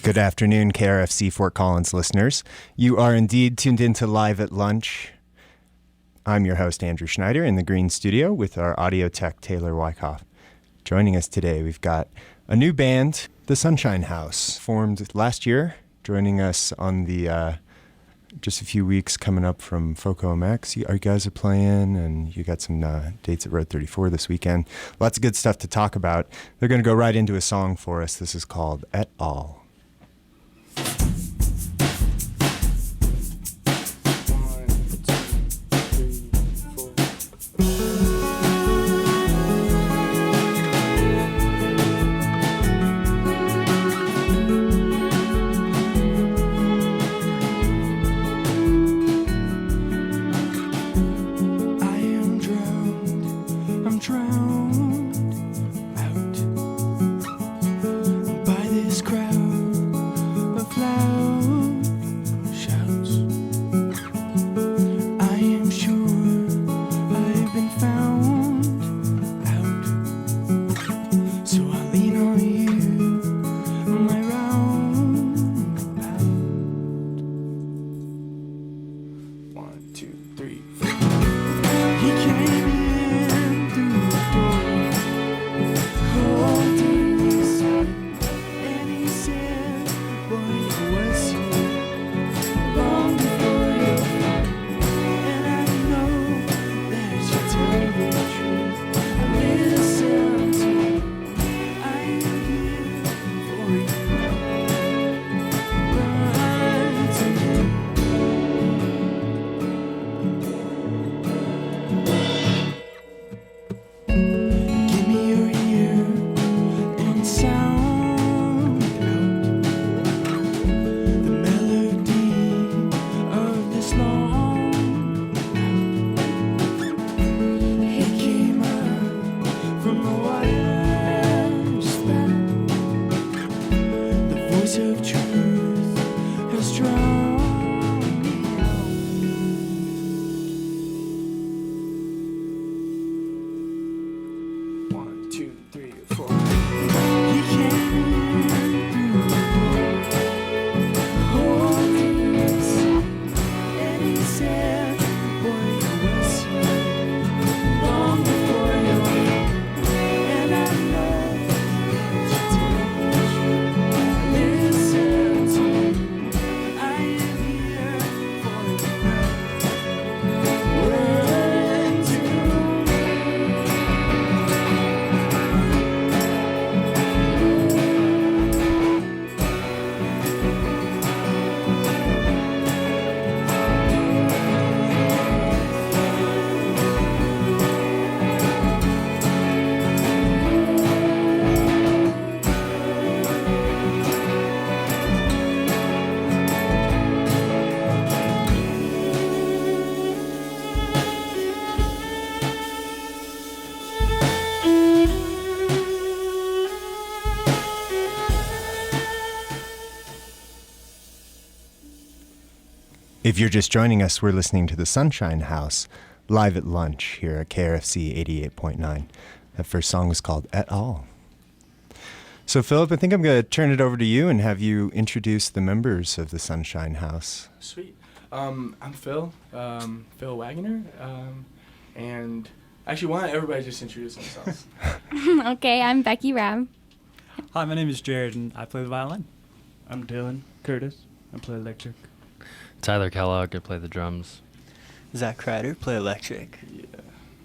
Good afternoon, KRFC Fort Collins listeners. You are indeed tuned into Live at Lunch. I'm your host, Andrew Schneider, in the Green Studio with our audio tech, Taylor Wyckoff. Joining us today, we've got a new band, the Sunshine House, formed last year, joining us on the just a few weeks coming up from FOCO MX. You guys are playing, and you got some dates at Road 34 this weekend. Lots of good stuff to talk about. They're going to go right into a song for us. This is called Et Al. If you're just joining us, we're listening to the Sunshine House live at lunch here at KRFC 88.9. That first song was called Et Al. So, Philip, I think I'm going to turn it over to you and have you introduce the members of the Sunshine House. Sweet. I'm Phil, Phil Waggoner, and actually, why don't everybody just introduce themselves? Okay, I'm Becky Raab. Hi, my name is Jered, and I play the violin. I'm Dylan Curtis. I play electric. Tyler Kellogg, I play the drums. Zach Crider, play electric. Yeah.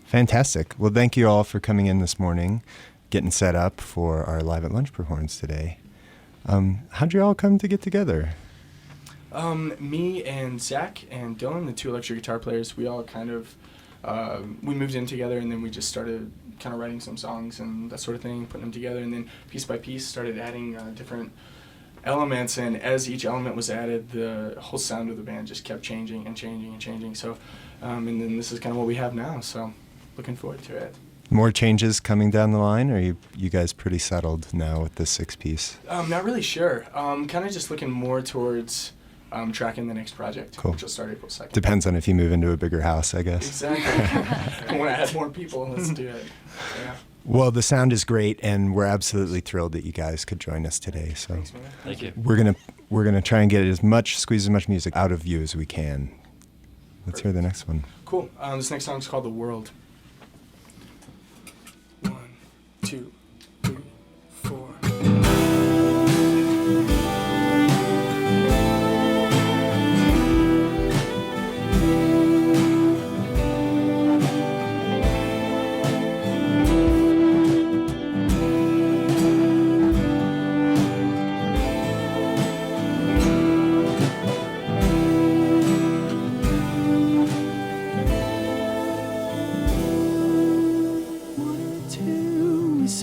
Fantastic. Well, thank you all for coming in this morning, getting set up for our Live at Lunch performance today. How'd you all come to get together? Me and Zach and Dylan, the two electric guitar players, we all kind of, we moved in together, and then we just started kind of writing some songs and that sort of thing, putting them together, and then piece by piece started adding different elements, and as each element was added, the whole sound of the band just kept changing and changing and changing. So, and then this is kind of what we have now, so looking forward to it. More changes coming down the line, or are you guys pretty settled now with this six-piece? Not really sure. Kind of just looking more towards tracking the next project, cool. which will start April 2nd. Depends on if you move into a bigger house, I guess. Exactly. I want to add more people, let's do it. Yeah. Well, the sound is great, and we're absolutely thrilled that you guys could join us today. So Thanks, man. Thank you. we're gonna try and get squeeze as much music out of you as we can. Let's hear the next one. Cool. This next song is called The World. 1, 2, 3, 4.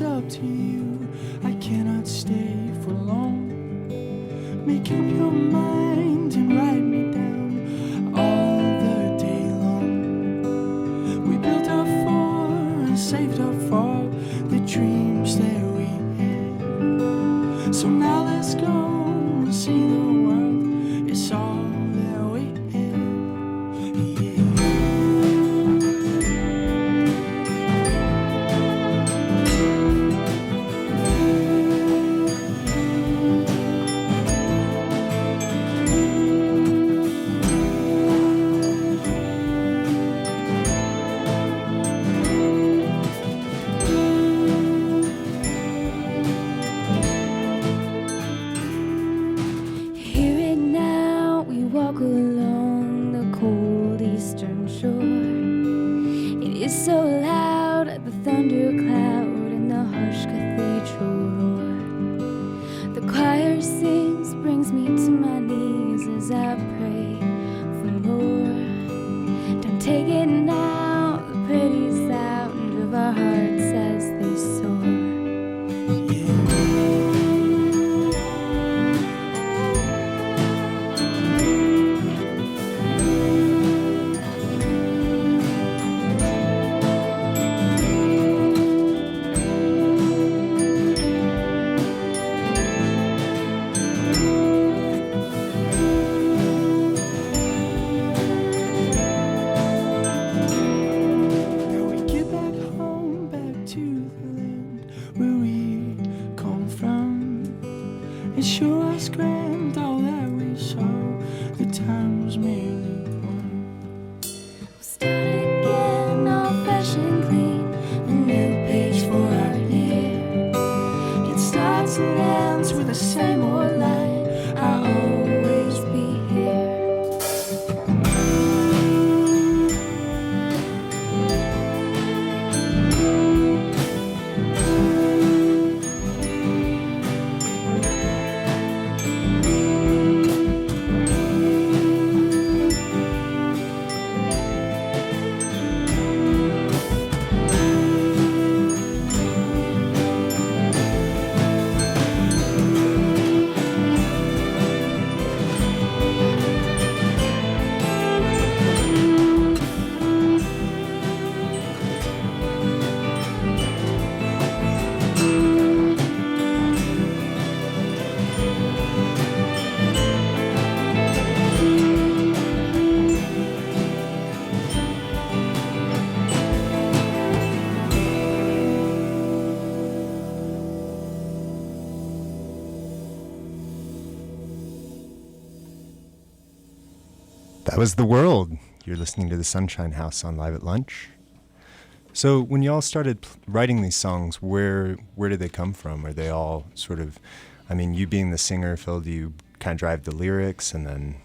Up to you, I cannot stay for long. Make up your mind and write me down all the day long. We built up for and saved up for the dreams that we had. So now let's go and see the world. It's all that we have. Yeah. That was The World. You're listening to the Sunshine House on Live at Lunch. So when you all started writing these songs, where did they come from? Are they all sort of, I mean, you being the singer, Phil, do you kind of drive the lyrics and then?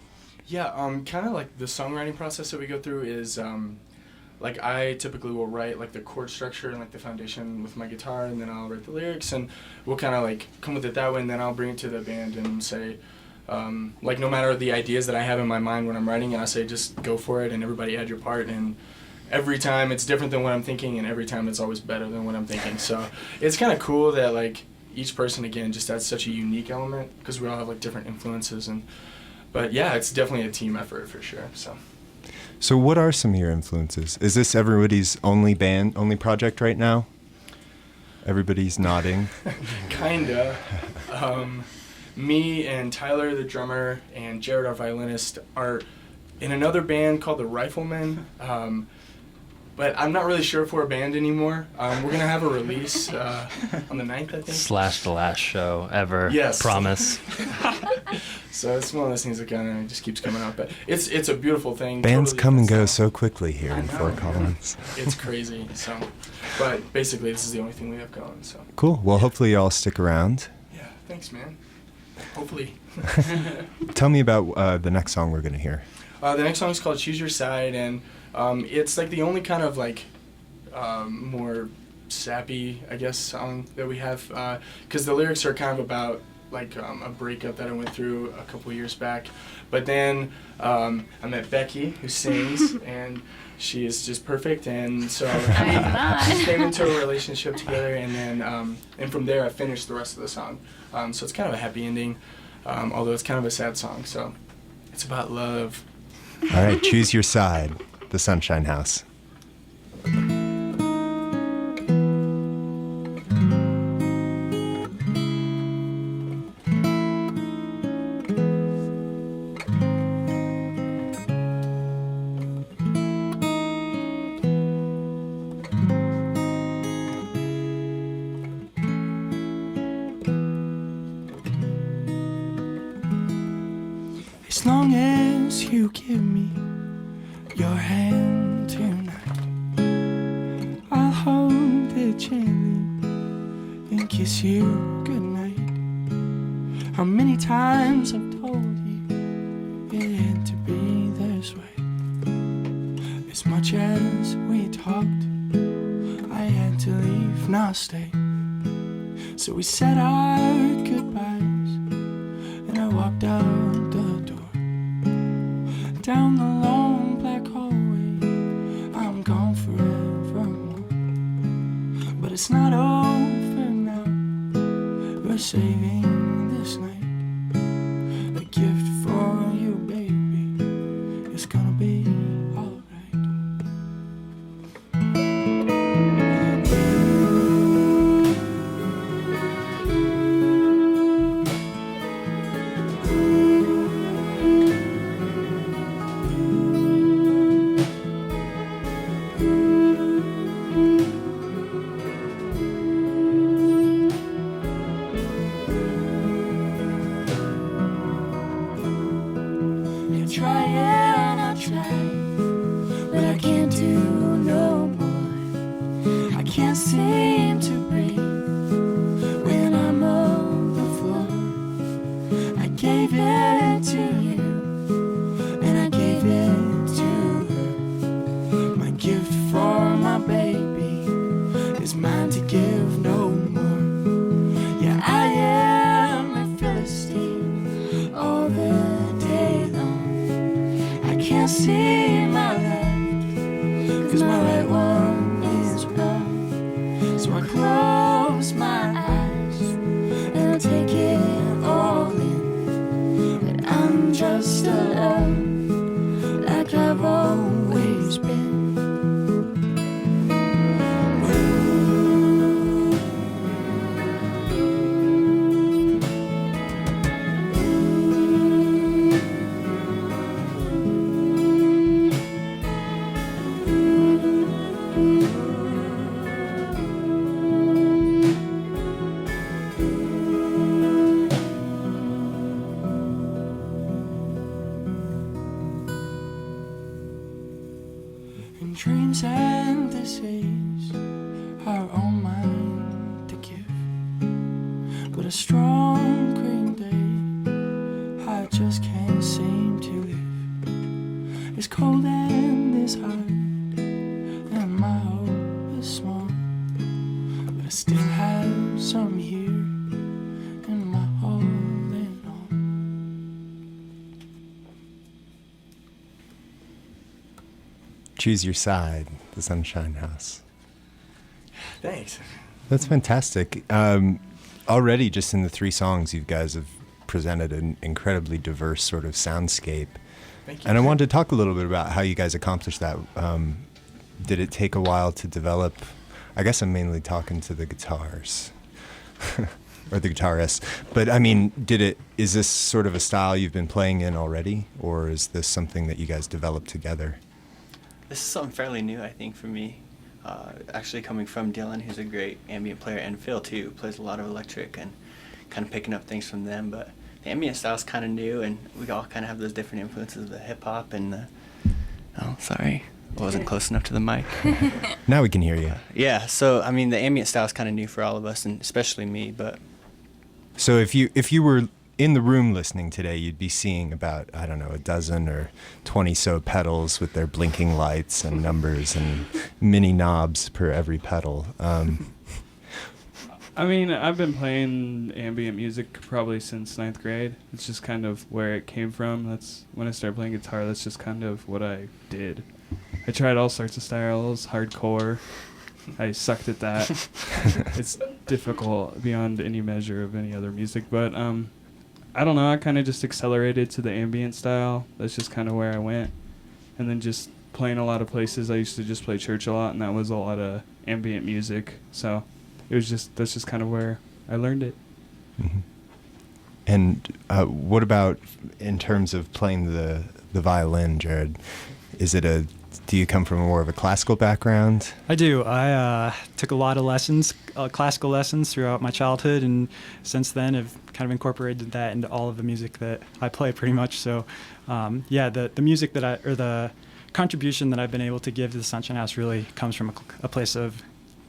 Yeah, kind of like the songwriting process that we go through is, like I typically will write like the chord structure and like the foundation with my guitar, and then I'll write the lyrics, and we'll kind of like come with it that way, and then I'll bring it to the band and say, like no matter the ideas that I have in my mind when I'm writing it, I say just go for it and everybody add your part, and every time it's different than what I'm thinking, and every time it's always better than what I'm thinking. So it's kind of cool that like each person again just adds such a unique element because we all have like different influences, but yeah, it's definitely a team effort for sure. So what are some of your influences? Is this everybody's only project right now? Everybody's nodding. Kinda. Me and Tyler, the drummer, and Jered, our violinist, are in another band called the Riflemen. but I'm not really sure if we're a band anymore. We're going to have a release on the 9th, I think. / the last show ever. Yes. Promise. So it's one of those things that kind of just keeps coming up. But it's a beautiful thing. Bands totally come and go different so quickly here I in know, Fort yeah. Collins. It's crazy. So, but basically, this is the only thing we have going. So. Cool. Well, hopefully y'all stick around. Yeah. Thanks, man. Hopefully. Tell me about the next song we're going to hear. The next song is called "Choose Your Side," and it's like the only kind of like more sappy, I guess, song that we have, because the lyrics are kind of about like a breakup that I went through a couple years back. But then I met Becky, who sings, and she is just perfect, and so I'm not. we came into a relationship together, and then and from there I finished the rest of the song. So it's kind of a happy ending, although it's kind of a sad song. So it's about love. All right, Choose Your Side, the Sunshine House. As long as you give me your hand tonight, I'll hold it gently and kiss you goodnight. How many times I've told you it had to be this way. As much as we talked, I had to leave, now stay. So we said our goodbyes, and I walked out the door. Down the long black hallway, I'm gone forevermore. But it's not over now, we're saving this night. A gift for you, baby, it's gonna be alright. Dreams and disease are all mine to give, but a strong green day I just can't seem to live. It's cold and it's hard, and my hope is small, but I still have some here in my holding on. Choose Your Side, the Sunshine House. Thanks. That's fantastic. Already, just in the 3 songs, you guys have presented an incredibly diverse sort of soundscape. Thank you. And I wanted to talk a little bit about how you guys accomplished that. Did it take a while to develop? I guess I'm mainly talking to the guitars or the guitarists. But I mean, is this sort of a style you've been playing in already, or is this something that you guys developed together? This is something fairly new, I think, for me. Actually coming from Dylan, who's a great ambient player, and Phil, too, who plays a lot of electric, and kind of picking up things from them. But the ambient style is kind of new, and we all kind of have those different influences of the hip-hop and the... Oh, sorry. I wasn't close enough to the mic. Now we can hear you. Yeah, so, I mean, the ambient style is kind of new for all of us, and especially me, but... So if you were in the room listening today, you'd be seeing about, I don't know, a dozen or 20 so pedals with their blinking lights and numbers and mini knobs per every pedal. I mean, I've been playing ambient music probably since 9th grade. It's just kind of where it came from. That's when I started playing guitar. That's just kind of what I did. I tried all sorts of styles, hardcore. I sucked at that. It's difficult beyond any measure of any other music, but I don't know. I kind of just accelerated to the ambient style. That's just kind of where I went. And then just playing a lot of places. I used to just play church a lot, and that was a lot of ambient music. So that's just kind of where I learned it. Mm-hmm. And what about in terms of playing the violin, Jered? Do you come from more of a classical background? I do. I took a lot of lessons, classical lessons throughout my childhood, and since then have kind of incorporated that into all of the music that I play pretty much. So, the music the contribution that I've been able to give to the Sunshine House really comes from a place of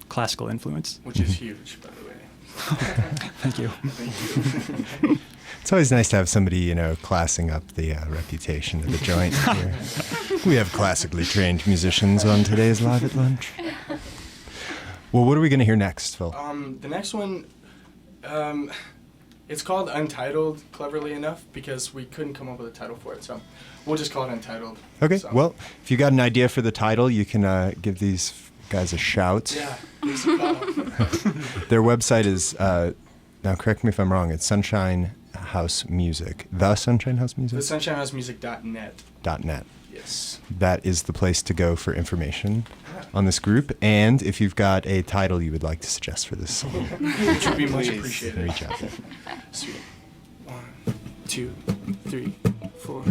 classical influence. Which is huge, by the way. Thank you. Thank you. It's always nice to have somebody, classing up the reputation of the joint here. We have classically trained musicians on today's Live at Lunch. Well, what are we going to hear next, Phil? The next one, it's called Untitled, cleverly enough, because we couldn't come up with a title for it, so we'll just call it Untitled. Okay, so. Well, if you got an idea for the title, you can give these guys a shout. Yeah, give us a call. Their website is, now correct me if I'm wrong, it's Sunshine House Music. The Sunshine House Music? The SunshineHouseMusic.net. .net. Yes. That is the place to go for information on this group. And if you've got a title you would like to suggest for this song, which would be much appreciated. reach out there. Sweet. 1, 2, 3, 4.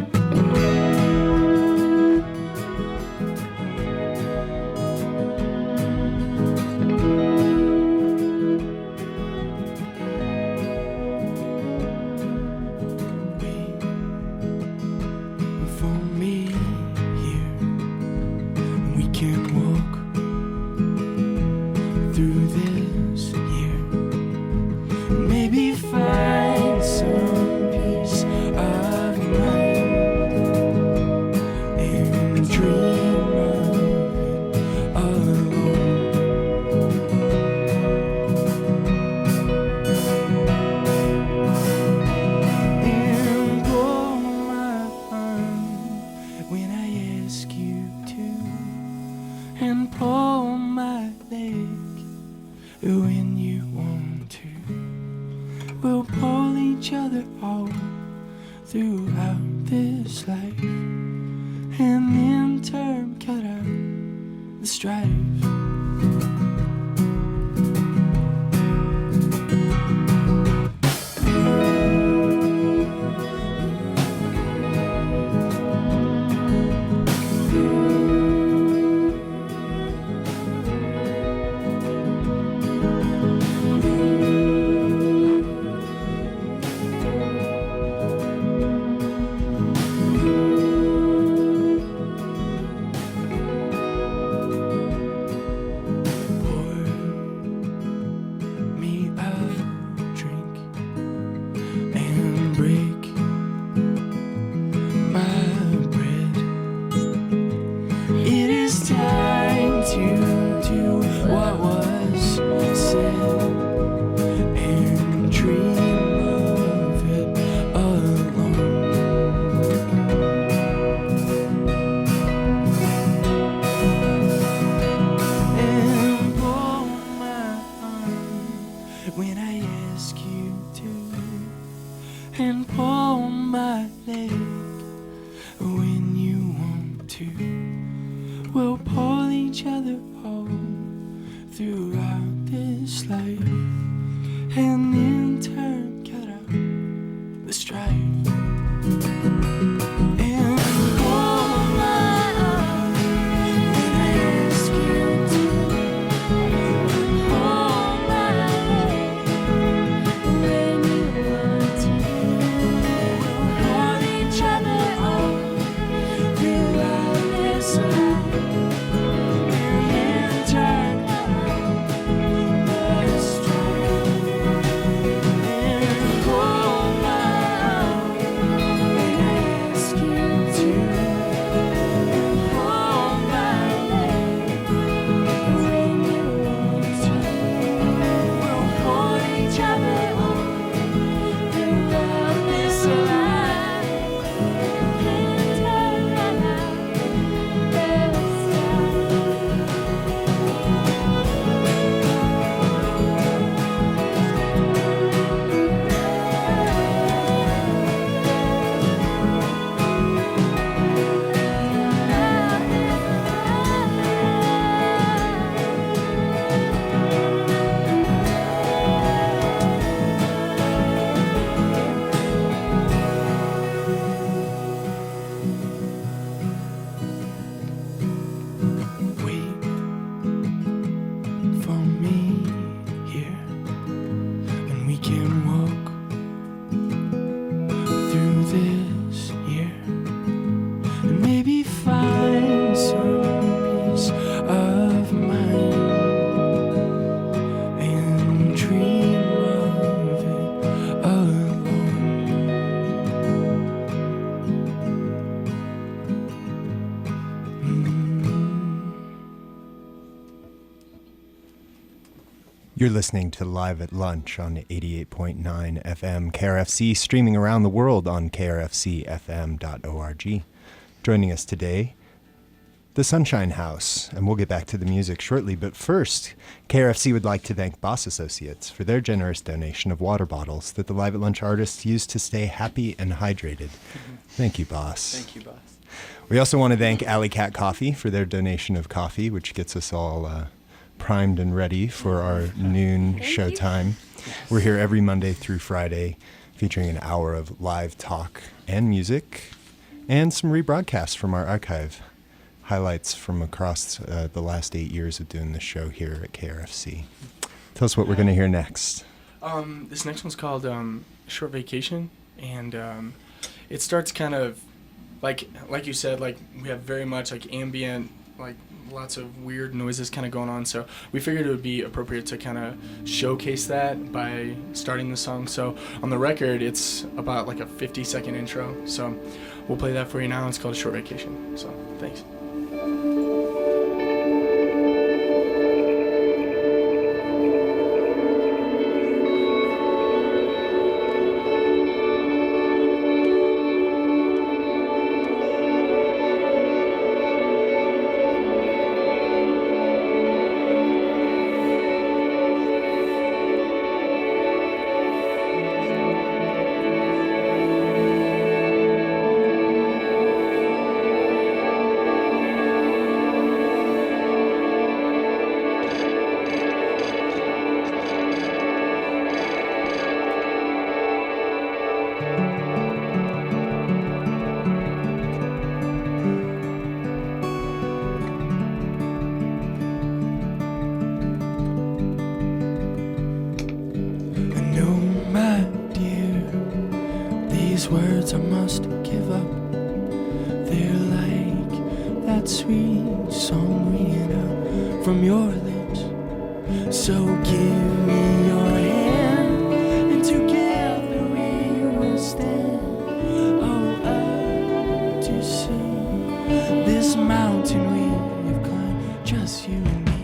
You're listening to Live at Lunch on 88.9 FM KRFC, streaming around the world on krfcfm.org. Joining us today, the Sunshine House, and we'll get back to the music shortly. But first, KRFC would like to thank Boss Associates for their generous donation of water bottles that the Live at Lunch artists use to stay happy and hydrated. Thank you, Boss. Thank you, boss. We also want to thank Alley Cat Coffee for their donation of coffee, which gets us all primed and ready for our noon showtime. We're here every Monday through Friday, featuring an hour of live talk and music, and some rebroadcasts from our archive, highlights from across the last 8 years of doing this show here at KRFC. Tell us what we're going to hear next. This next one's called Short Vacation, and it starts kind of like you said, like we have very much like ambient, like lots of weird noises kind of going on, so we figured it would be appropriate to kind of showcase that by starting the song. So on the record, it's about like a 50-second intro, so we'll play that for you now. It's called Short Vacation, so thanks. Words I must give up. They're like that sweet song ringing out from your lips. So give me your hand, and together we will stand. Oh, up to see this mountain we have climbed, just you and me.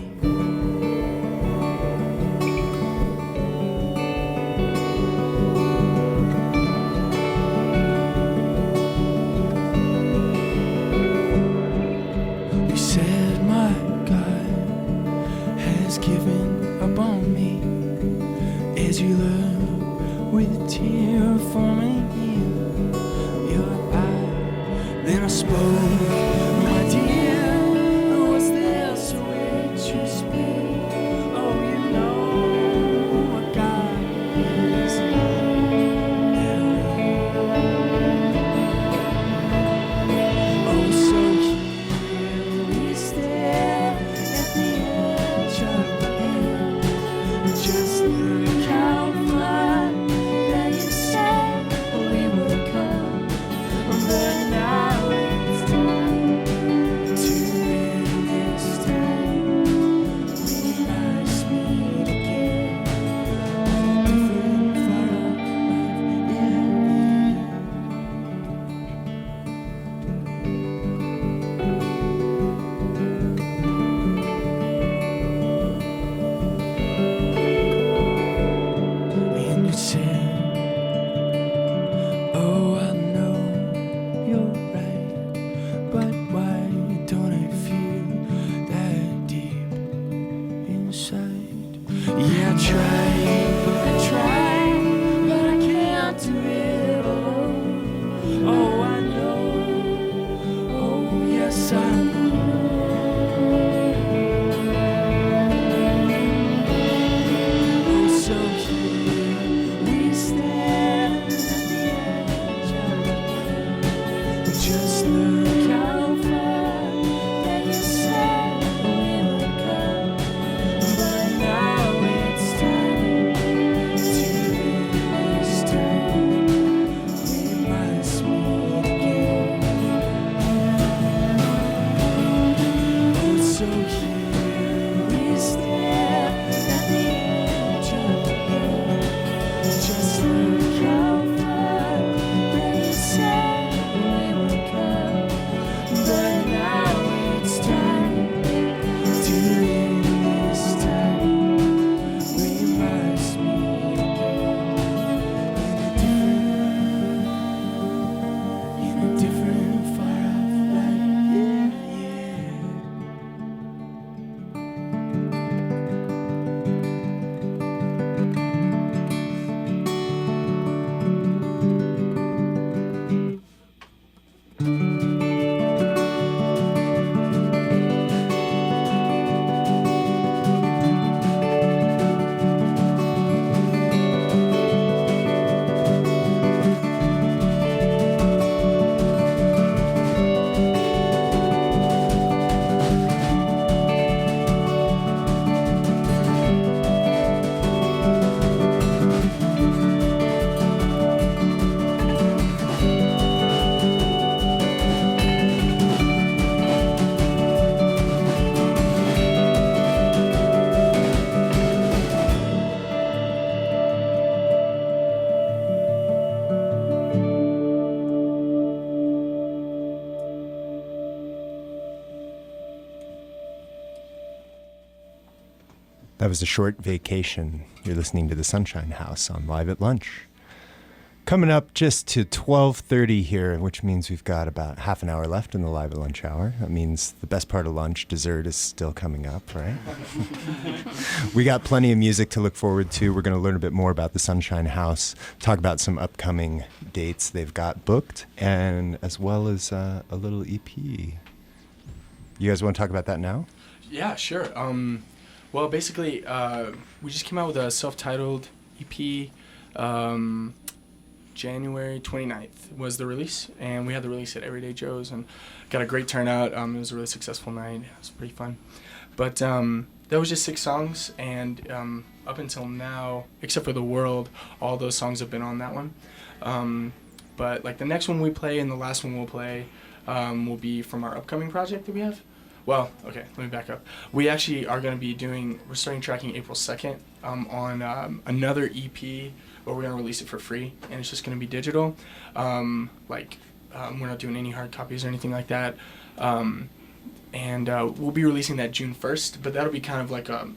You look with a tear forming in your eye. Then I spoke, my dear, what's this which you speak? Oh, you know what God is. Oh, so here we stand at the edge of the end, just Just look how far they said we would come. That was a short vacation. You're listening to the Sunshine House on Live at Lunch. Coming up just to 12:30 here, which means we've got about half an hour left in the Live at Lunch hour. That means the best part of lunch, dessert, is still coming up, right? We got plenty of music to look forward to. We're going to learn a bit more about the Sunshine House, talk about some upcoming dates they've got booked, and as well as a little EP. You guys want to talk about that now? Yeah, sure. Well, basically, we just came out with a self-titled EP. January 29th was the release, and we had the release at Everyday Joe's and got a great turnout. It was a really successful night. It was pretty fun. But that was just 6 songs, and up until now, except for The World, all those songs have been on that one. But like the next one we play and the last one we'll play will be from our upcoming project that we have. Well, okay, let me back up. We actually are going to be we're starting tracking April 2nd on another EP where we're going to release it for free, and it's just going to be digital. We're not doing any hard copies or anything like that. And we'll be releasing that June 1st, but that'll be kind of like a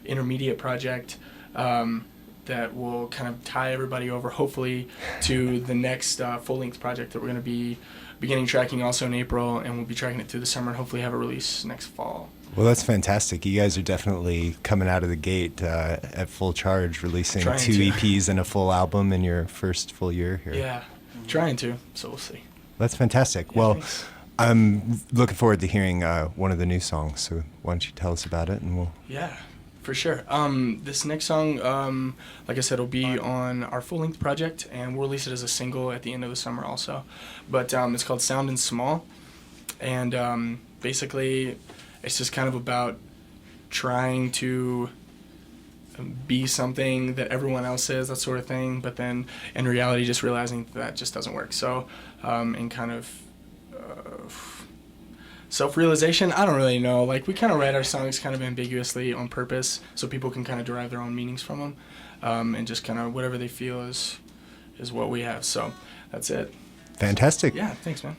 intermediate project that will kind of tie everybody over, hopefully, to the next full-length project that we're going to be beginning tracking also in April, and we'll be tracking it through the summer and hopefully have a release next fall. Well, that's fantastic. You guys are definitely coming out of the gate at full charge, releasing 2 EPs and a full album in your first full year here. Yeah, trying to, so we'll see. That's fantastic. Yeah, well, thanks. I'm looking forward to hearing one of the new songs, so why don't you tell us about it, and we'll... Yeah, for sure. This next song, like I said, will be on our full-length project, and we'll release it as a single at the end of the summer also. But it's called Soundin' Small, and basically it's just kind of about trying to be something that everyone else is, that sort of thing, but then in reality just realizing that just doesn't work. So, and kind of self-realization, I don't really know. Like, we kind of write our songs kind of ambiguously on purpose so people can kind of derive their own meanings from them, and just kind of whatever they feel is what we have. So that's it. Fantastic. Yeah, thanks, man.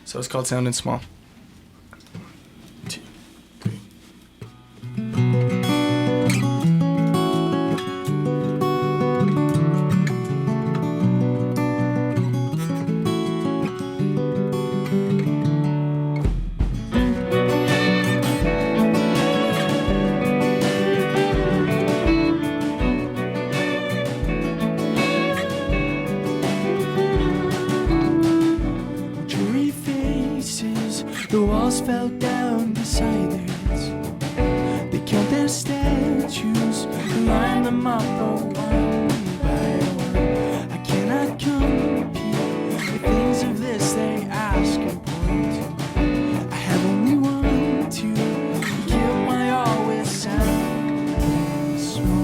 So it's called Soundin' Small. 2, 3. The walls fell down beside their heads. They count their statues and line them up one by one. I cannot compete with things of this they ask and point. I have only one to give my all with sound small.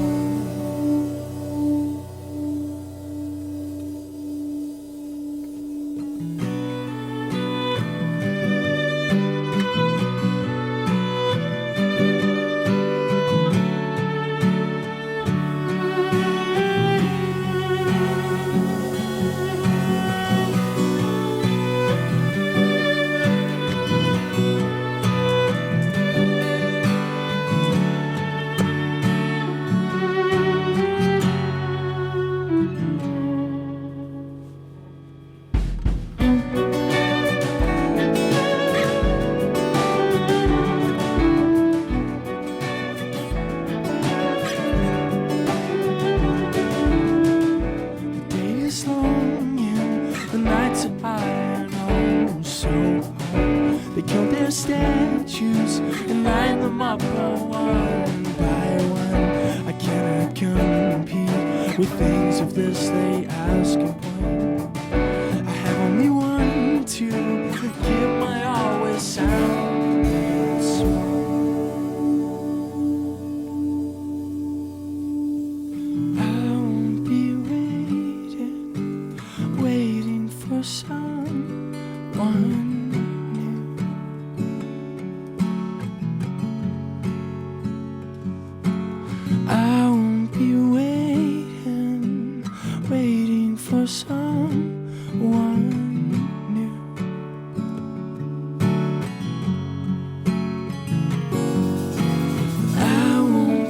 Statues and line them up one by one. I cannot compete with things of this they ask and point. I have only one to give my all with sound small. I won't be waiting for someone. I won't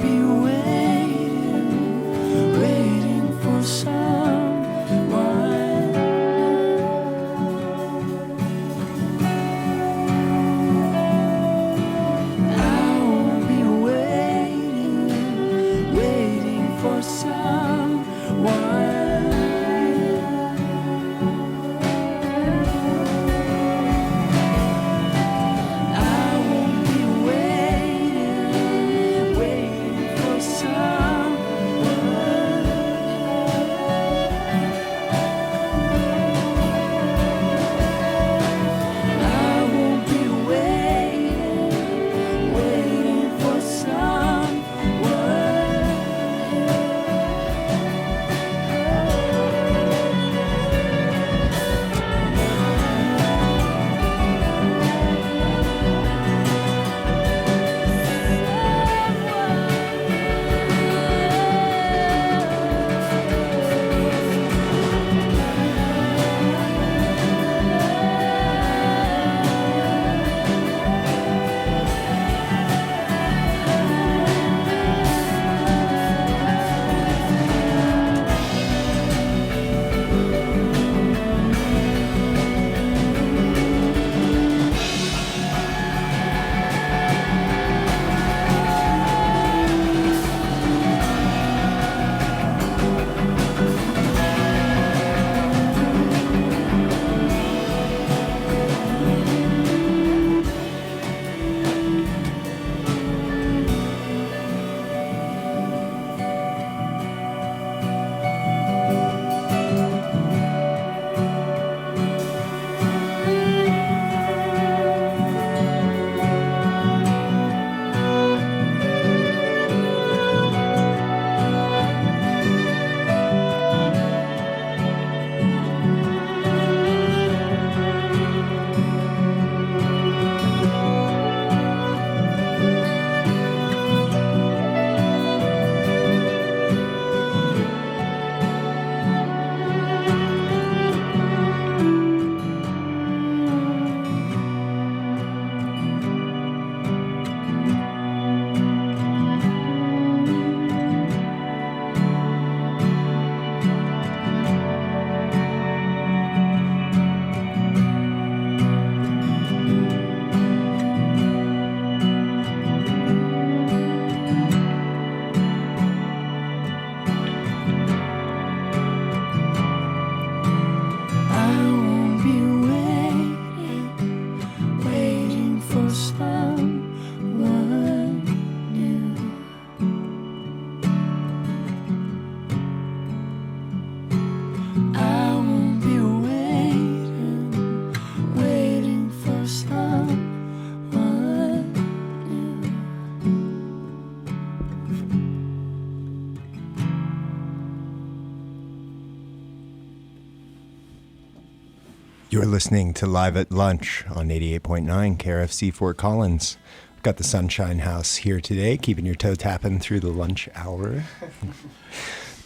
You're listening to Live at Lunch on 88.9 KRFC Fort Collins. We've got the Sunshine House here today, keeping your toe tapping through the lunch hour.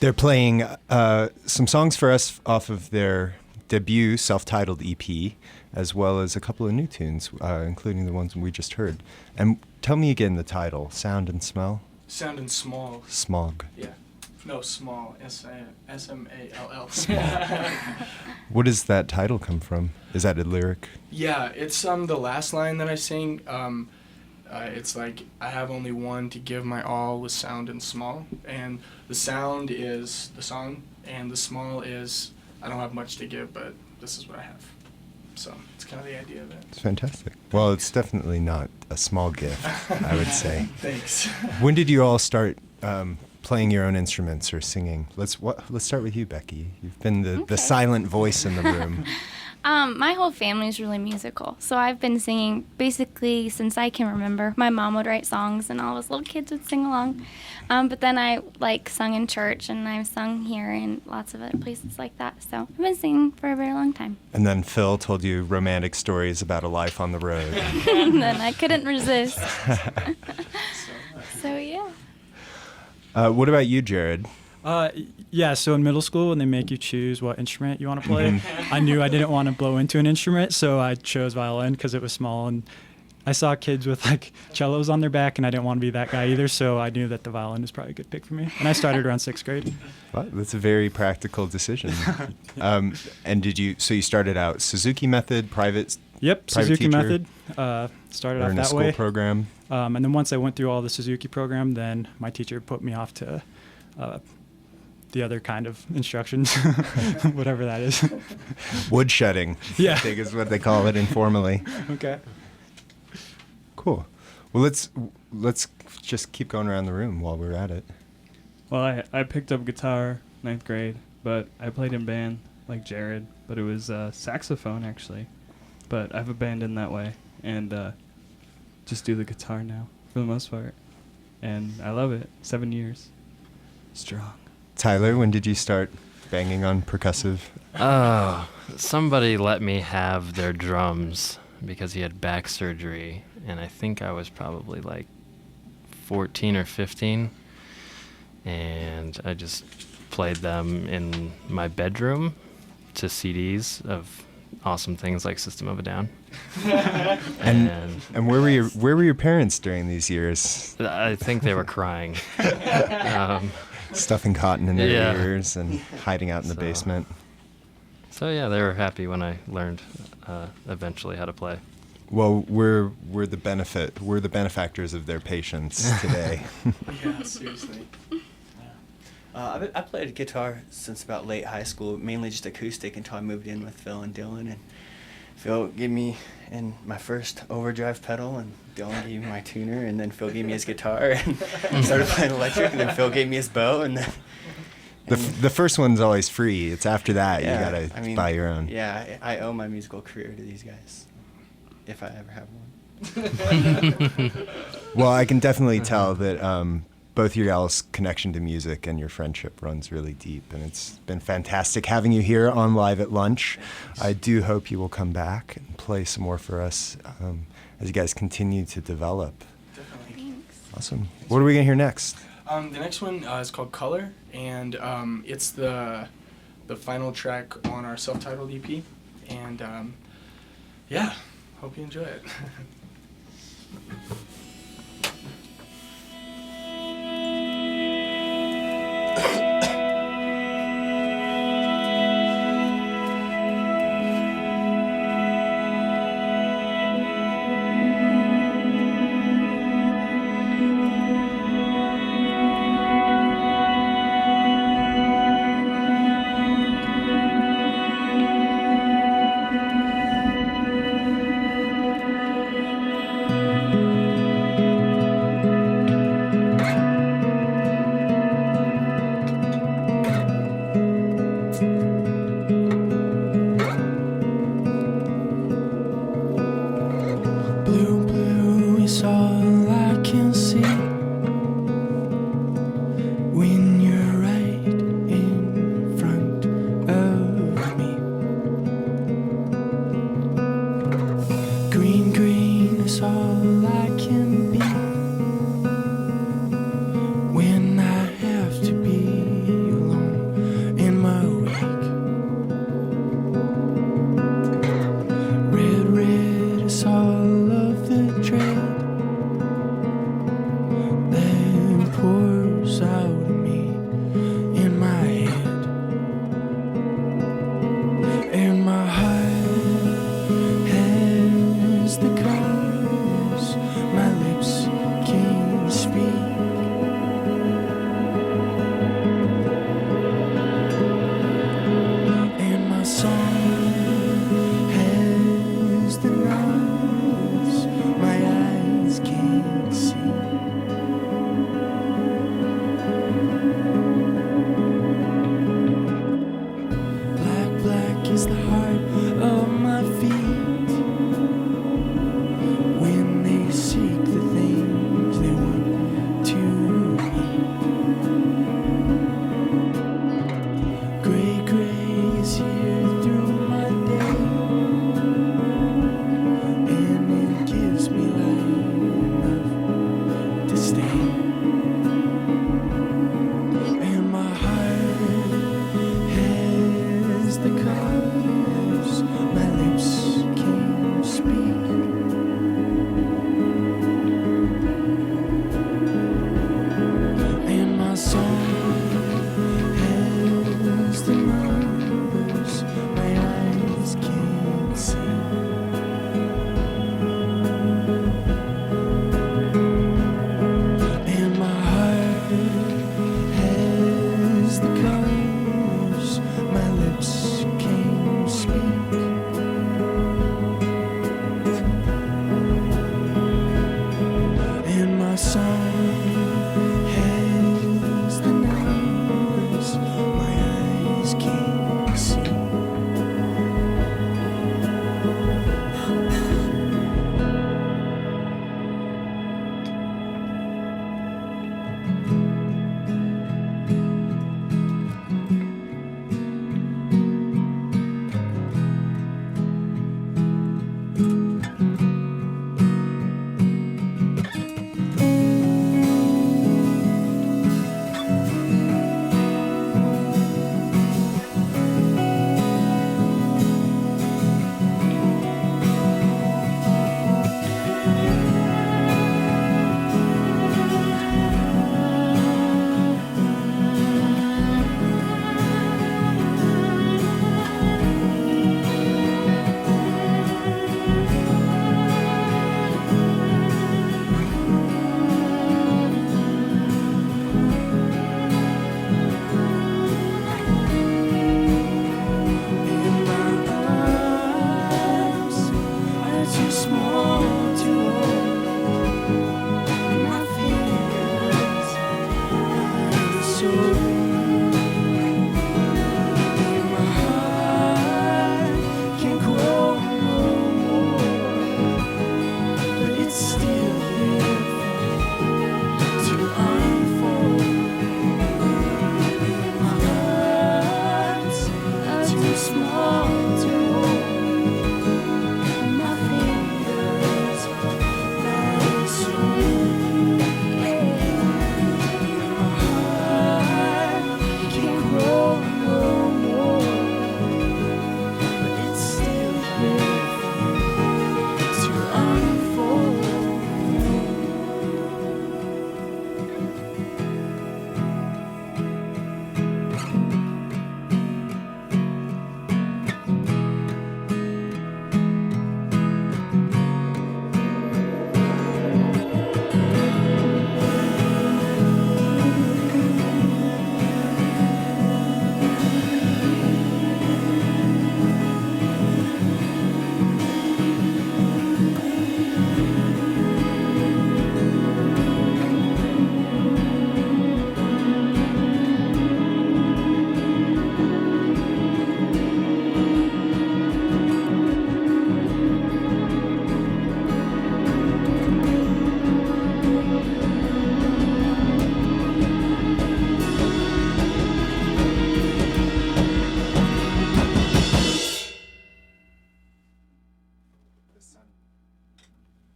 They're playing some songs for us off of their debut self-titled EP, as well as a couple of new tunes, including the ones we just heard. And tell me again the title, Sound and Smell? Sound and Small. Smog. Yeah. No, small. S-M-A-L-L. What does that title come from? Is that a lyric? Yeah, it's the last line that I sing. It's like, I have only one to give my all with sound and small. And the sound is the song, and the small is, I don't have much to give, but this is what I have. So it's kind of the idea of it. It's fantastic. Well, it's definitely not a small gift, I would say. Thanks. When did you all start playing your own instruments or singing? Let's start with you, Becky. You've been the silent voice in the room. My whole family is really musical, so I've been singing basically since I can remember. My mom would write songs, and all us little kids would sing along. But then I sung in church, and I've sung here and lots of other places like that. So I've been singing for a very long time. And then Phil told you romantic stories about a life on the road. And then I couldn't resist. So yeah. What about you, Jered? Yeah, so in middle school, when they make you choose what instrument you want to play, I knew I didn't want to blow into an instrument, so I chose violin because it was small. And I saw kids with cellos on their back, and I didn't want to be that guy either, so I knew that the violin was probably a good pick for me. And I started around 6th grade. Well, that's a very practical decision. And you started out Suzuki method, private? Yep, private Suzuki teacher, method. Started off in a that school way. program. And then once I went through all the Suzuki program, then my teacher put me off to the other kind of instructions, whatever that is. Woodshedding, yeah. I think is what they call it informally. Okay. Cool. Well, let's just keep going around the room while we're at it. Well, I picked up guitar 9th grade, but I played in band like Jered, but it was saxophone actually. But I've abandoned that way and just do the guitar now for the most part. And I love it. 7 years. Strong. Tyler, when did you start banging on percussive? Oh, somebody let me have their drums because he had back surgery, and I think I was probably 14 or 15, and I just played them in my bedroom to CDs of awesome things like System of a Down. and where were your parents during these years? I think they were crying. Stuffing cotton in their ears and hiding out in the basement. So yeah, they were happy when I learned eventually how to play. Well, we're the benefactors of their patience today. Yeah, seriously. I played guitar since about late high school, mainly just acoustic until I moved in with Phil and Dylan. And Phil gave me my first overdrive pedal, and Dylan gave me my tuner, and then Phil gave me his guitar, and started playing electric, and then Phil gave me his bow, and then... The first one's always free. It's after that you gotta buy your own. Yeah, I owe my musical career to these guys, if I ever have one. Well, I can definitely tell that both your y'all's connection to music and your friendship runs really deep, and it's been fantastic having you here on Live at Lunch. I do hope you will come back and play some more for us as you guys continue to develop. Definitely. Thanks. Awesome. What are we gonna hear next? The next one is called Color, and it's the final track on our self-titled EP. And yeah, hope you enjoy it. is all I can be when I have to be alone in my wake. Red, red is all of the dread that pours out of me in my head, and my heart has the colors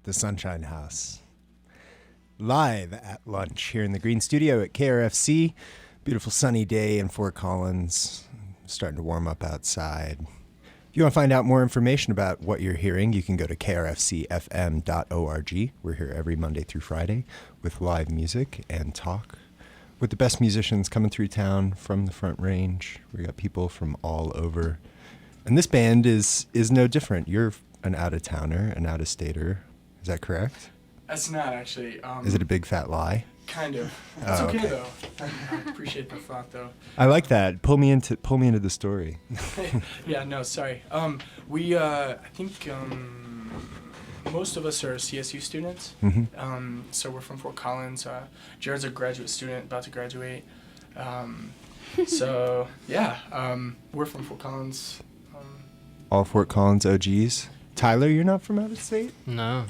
the Sunshine House. Live at lunch here in the Green Studio at KRFC. Beautiful sunny day in Fort Collins. Starting to warm up outside. If you want to find out more information about what you're hearing, you can go to krfcfm.org. We're here every Monday through Friday with live music and talk with the best musicians coming through town from the Front Range. We got people from all over. And this band is no different. You're an out-of-towner, an out-of-stater. Is that correct? That's not actually. Is it a big fat lie? Kind of. That's okay though. I appreciate the thought though. I like that. Pull me into the story. Yeah, no, sorry. We I think most of us are CSU students. Mm-hmm. So we're from Fort Collins. Jered's a graduate student, about to graduate. So yeah, we're from Fort Collins. All Fort Collins OGs. Tyler, you're not from out of state? No.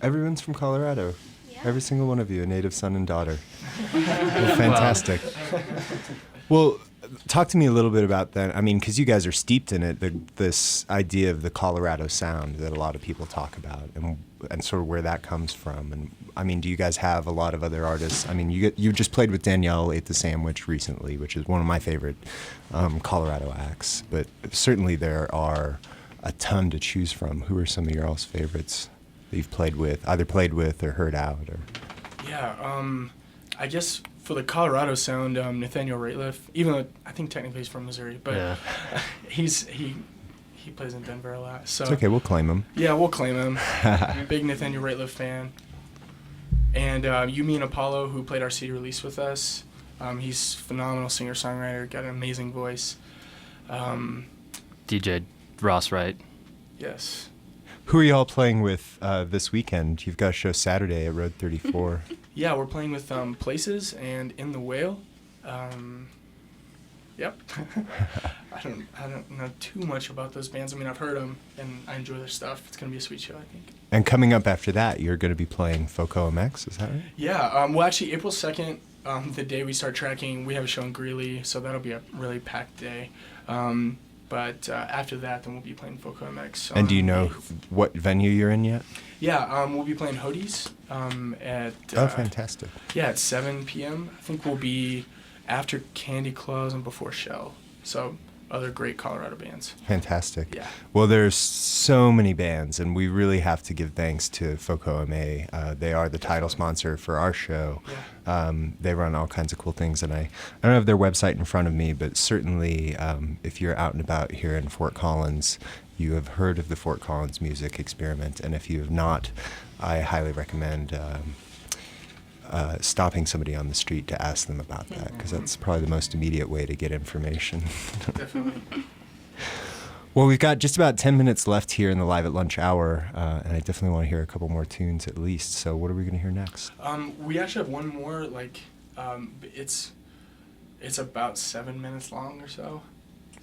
Everyone's from Colorado. Yeah. Every single one of you, a native son and daughter. Well, fantastic. Well, talk to me a little bit about that. I mean, because you guys are steeped in it, this idea of the Colorado sound that a lot of people talk about, and sort of where that comes from. And I mean, do you guys have a lot of other artists? I mean, you just played with Danielle Ate the Sandwich recently, which is one of my favorite Colorado acts. But certainly there are a ton to choose from. Who are some of your all's favorites that you've played with, either played with or heard out? Or Yeah, I guess for the Colorado sound, Nathaniel Rateliff, even though I think technically he's from Missouri, but Yeah. he plays in Denver a lot. So it's okay, we'll claim him. yeah, we'll claim him. Big Nathaniel Rateliff fan. And Yumi and Apollo, who played our CD release with us. He's a phenomenal singer-songwriter, got an amazing voice. DJ Ross Wright. Yes. Who are you all playing with this weekend? You've got a show Saturday at Road 34. Yeah, we're playing with Places and In the Whale. Yep. I don't know too much about those bands. I mean, I've heard them and I enjoy their stuff. It's gonna be a sweet show, I think. And coming up after that, you're going to be playing Foco MX, is that right? Yeah. Well, actually, April 2nd, the day we start tracking, we have a show in Greeley, so that'll be a really packed day. But after that, then we'll be playing Foco MX. And do you know what venue you're in yet? Yeah, we'll be playing Hoodies at... Oh, fantastic. Yeah, at 7 p.m. I think we'll be after Candy Claws and before Shell. So other great Colorado bands. Fantastic. Yeah. Well, there's so many bands, and we really have to give thanks to Foco MA. They are the title sponsor for our show. Yeah. They run all kinds of cool things, and I don't have their website in front of me, but certainly if you're out and about here in Fort Collins, you have heard of the Fort Collins Music Experiment, and if you have not, I highly recommend stopping somebody on the street to ask them about that, because that's probably the most immediate way to get information. Definitely. Well, we've got just about 10 minutes left here in the Live at Lunch hour, and I definitely want to hear a couple more tunes at least. So what are we going to hear next? We actually have one more, it's about 7 minutes long or so.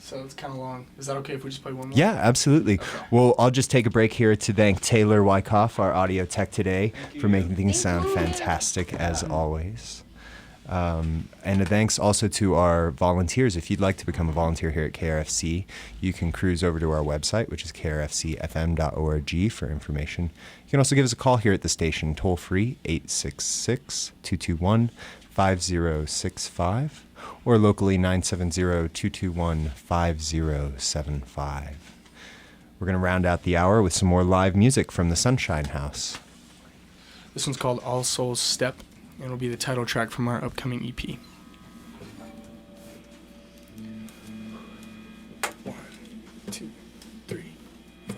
So it's kind of long. Is that okay if we just play one more? Yeah, absolutely. Okay. Well, I'll just take a break here to thank Taylor Wyckoff, our audio tech today, for making things sound fantastic as always. And a thanks also to our volunteers. If you'd like to become a volunteer here at KRFC, you can cruise over to our website, which is krfcfm.org, for information. You can also give us a call here at the station, toll free, 866-221-5065, or locally 970-221-5075. We're going to round out the hour with some more live music from the Sunshine House. This one's called All Souls Step, and it'll be the title track from our upcoming EP. 1, 2, 3, 4.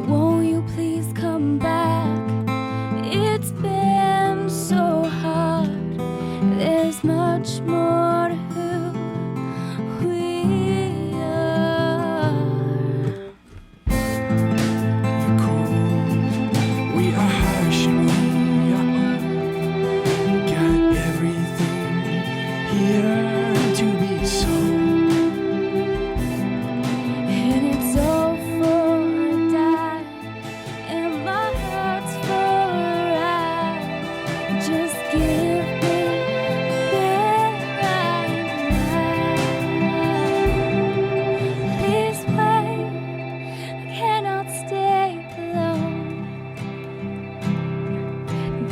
Won't you please come back? It's been so hard.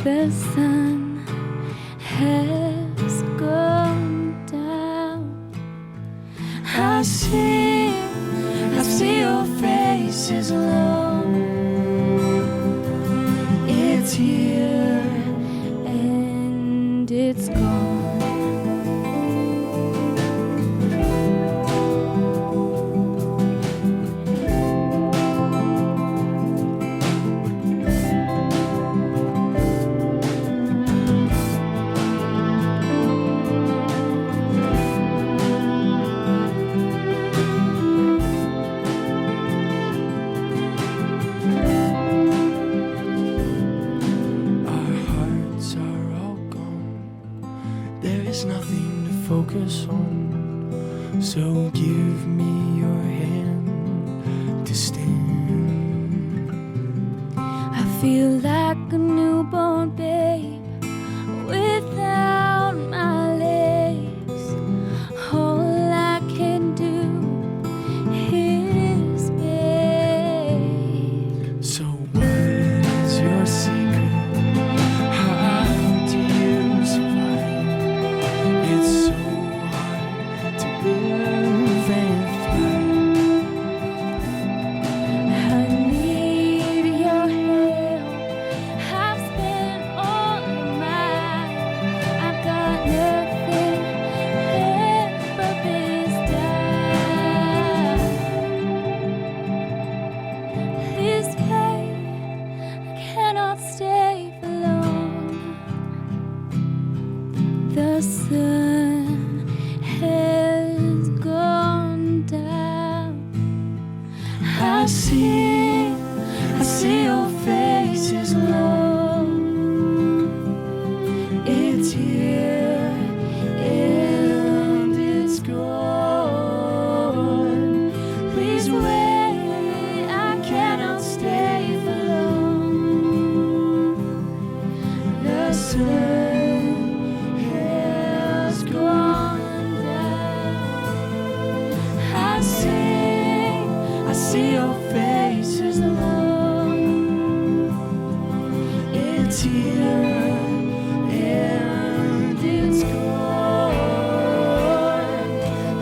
The sun has gone down. I see your faces alone. It's here and it's gone. focus on. So give me your hand to stand. I feel like a newborn babe without my legs. All I can do is beg. So what is your secret? How do you survive? It's so hard to live and thrive. I need your help. I've spent all of mine. I've got nothing left but this time. This pain, I cannot stay for long. The sun has gone down. I see your faces alone. It's here and it's gone. Please wait, I cannot stay for long. The sun has gone down. I see your faces alone. It's here and it's gone.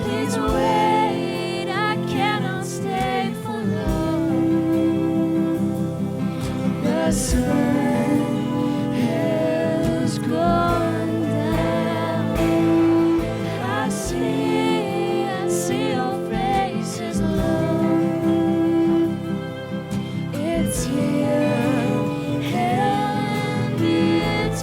Please wait, I cannot stay for long. The sun has gone down. I see your faces alone. It's here and it's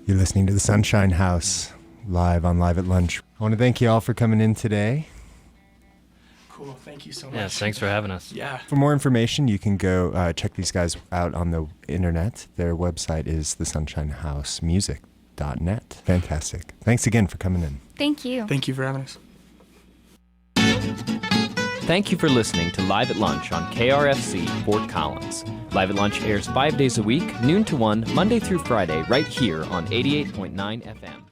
You're listening to the Sunshine House, live on Live at Lunch. I want to thank you all for coming in today. Cool. Thank you so much. Yeah, thanks for having us. Yeah. For more information, you can go check these guys out on the internet. Their website is thesunshine.house.music.net. Fantastic. Thanks again for coming in. Thank you. Thank you for having us. Thank you for listening to Live at Lunch on KRFC Fort Collins. Live at Lunch airs 5 days a week, noon to 1, Monday through Friday, right here on 88.9 FM.